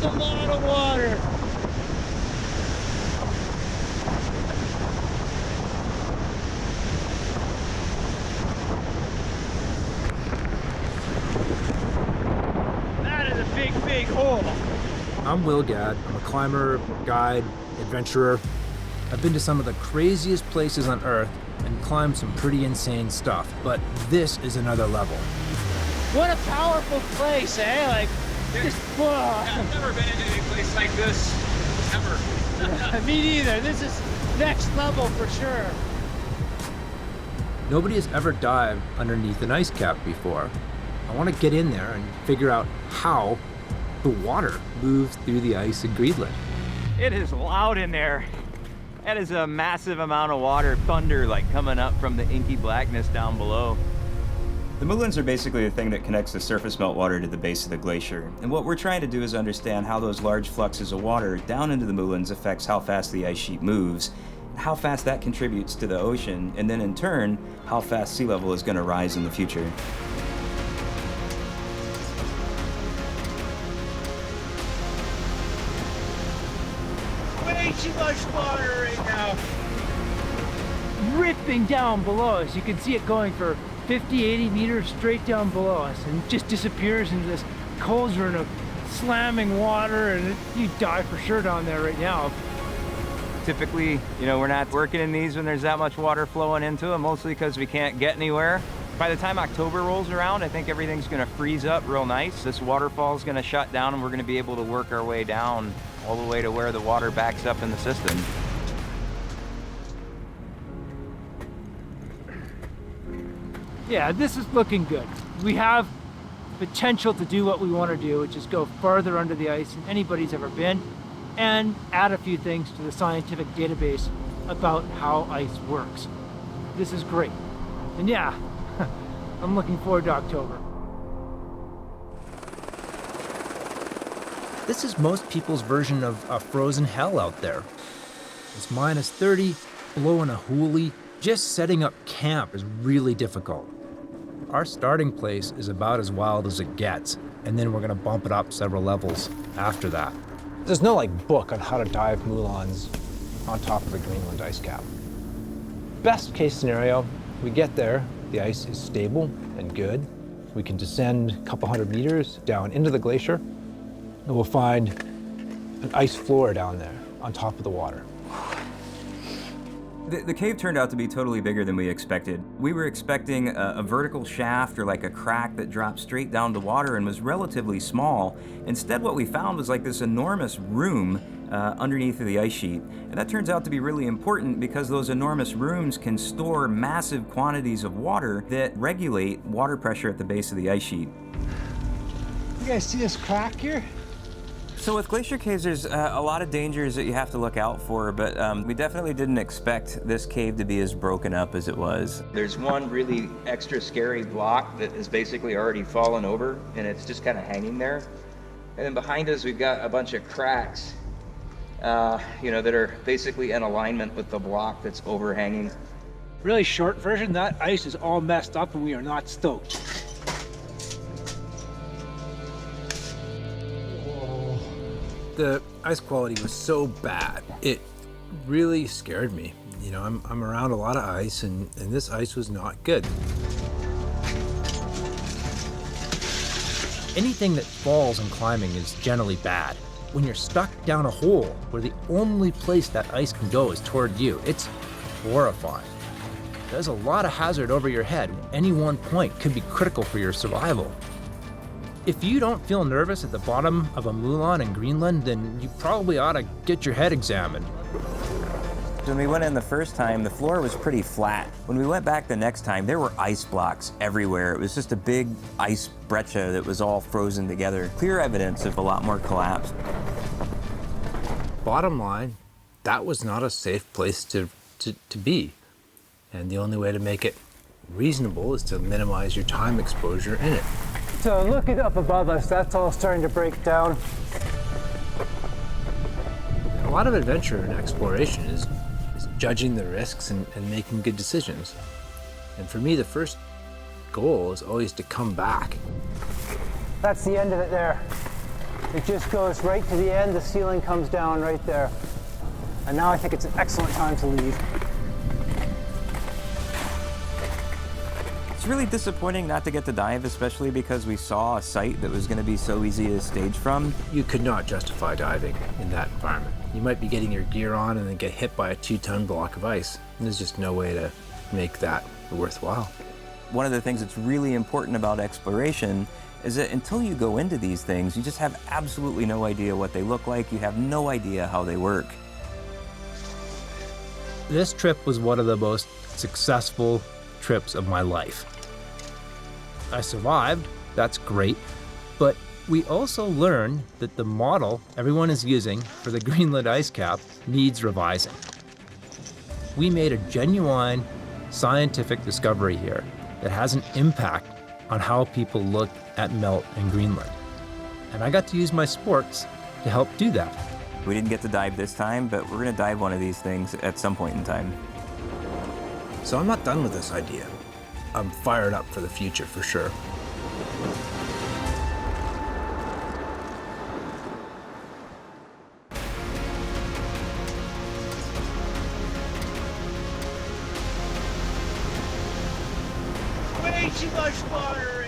is a lot of water. That is a big, big hole. I'm Will Gadd. I'm a climber, guide, adventurer. I've been to some of the craziest places on Earth and climbed some pretty insane stuff, but this is another level. What a powerful place, eh? Like, just, whoa. I've never been into any place like this, ever. Me neither. This is next level for sure. Nobody has ever dived underneath an ice cap before. I want to get in there and figure out how the water moves through the ice in Greenland. It is loud in there. That is a massive amount of water, thunder like coming up from the inky blackness down below. The moulins are basically the thing that connects the surface meltwater to the base of the glacier. And what we're trying to do is understand how those large fluxes of water down into the moulins affects how fast the ice sheet moves, how fast that contributes to the ocean, and then in turn, how fast sea level is going to rise in the future. Way too much water right now. Ripping down below us. You can see it going for 50, 80 meters straight down below us, and it just disappears into this cauldron of slamming water, and you die for sure down there right now. Typically, you know, we're not working in these when there's that much water flowing into them, mostly because we can't get anywhere. By the time October rolls around, I think everything's gonna freeze up real nice. This waterfall is gonna shut down, and we're gonna be able to work our way down all the way to where the water backs up in the system. Yeah, this is looking good. We have potential to do what we want to do, which is go farther under the ice than anybody's ever been, and add a few things to the scientific database about how ice works. This is great. And yeah, I'm looking forward to October. This is most people's version of a frozen hell out there. It's minus 30, blowing a hoolie. Just setting up camp is really difficult. Our starting place is about as wild as it gets, and then we're gonna bump it up several levels after that. There's no book on how to dive moulins on top of a Greenland ice cap. Best case scenario, we get there, the ice is stable and good. We can descend a couple hundred meters down into the glacier, and we'll find an ice floor down there on top of the water. The cave turned out to be totally bigger than we expected. We were expecting a vertical shaft or like a crack that dropped straight down to water and was relatively small. Instead, what we found was like this enormous room underneath of the ice sheet. And that turns out to be really important because those enormous rooms can store massive quantities of water that regulate water pressure at the base of the ice sheet. You guys see this crack here? So with glacier caves, there's a lot of dangers that you have to look out for, but we definitely didn't expect this cave to be as broken up as it was. There's one really extra scary block that is basically already fallen over, and it's just kind of hanging there. And then behind us, we've got a bunch of cracks, that are basically in alignment with the block that's overhanging. Really short version, that ice is all messed up and we are not stoked. The ice quality was so bad, it really scared me. You know, I'm around a lot of ice, and this ice was not good. Anything that falls in climbing is generally bad. When you're stuck down a hole where the only place that ice can go is toward you, it's horrifying. There's a lot of hazard over your head. Any one point could be critical for your survival. If you don't feel nervous at the bottom of a moulin in Greenland, then you probably ought to get your head examined. When we went in the first time, the floor was pretty flat. When we went back the next time, there were ice blocks everywhere. It was just a big ice breccia that was all frozen together. Clear evidence of a lot more collapse. Bottom line, that was not a safe place to be. And the only way to make it reasonable is to minimize your time exposure in it. So looking up above us, that's all starting to break down. A lot of adventure and exploration is judging the risks and making good decisions. And for me, the first goal is always to come back. That's the end of it there. It just goes right to the end. The ceiling comes down right there. And now I think it's an excellent time to leave. It's really disappointing not to get to dive, especially because we saw a site that was going to be so easy to stage from. You could not justify diving in that environment. You might be getting your gear on and then get hit by a 2-ton block of ice. And there's just no way to make that worthwhile. One of the things that's really important about exploration is that until you go into these things, you just have absolutely no idea what they look like. You have no idea how they work. This trip was one of the most successful trips of my life. I survived, that's great, but we also learned that the model everyone is using for the Greenland ice cap needs revising. We made a genuine scientific discovery here that has an impact on how people look at melt in Greenland. And I got to use my sports to help do that. We didn't get to dive this time, but we're going to dive one of these things at some point in time. So I'm not done with this idea. I'm fired up for the future for sure. Way too much water!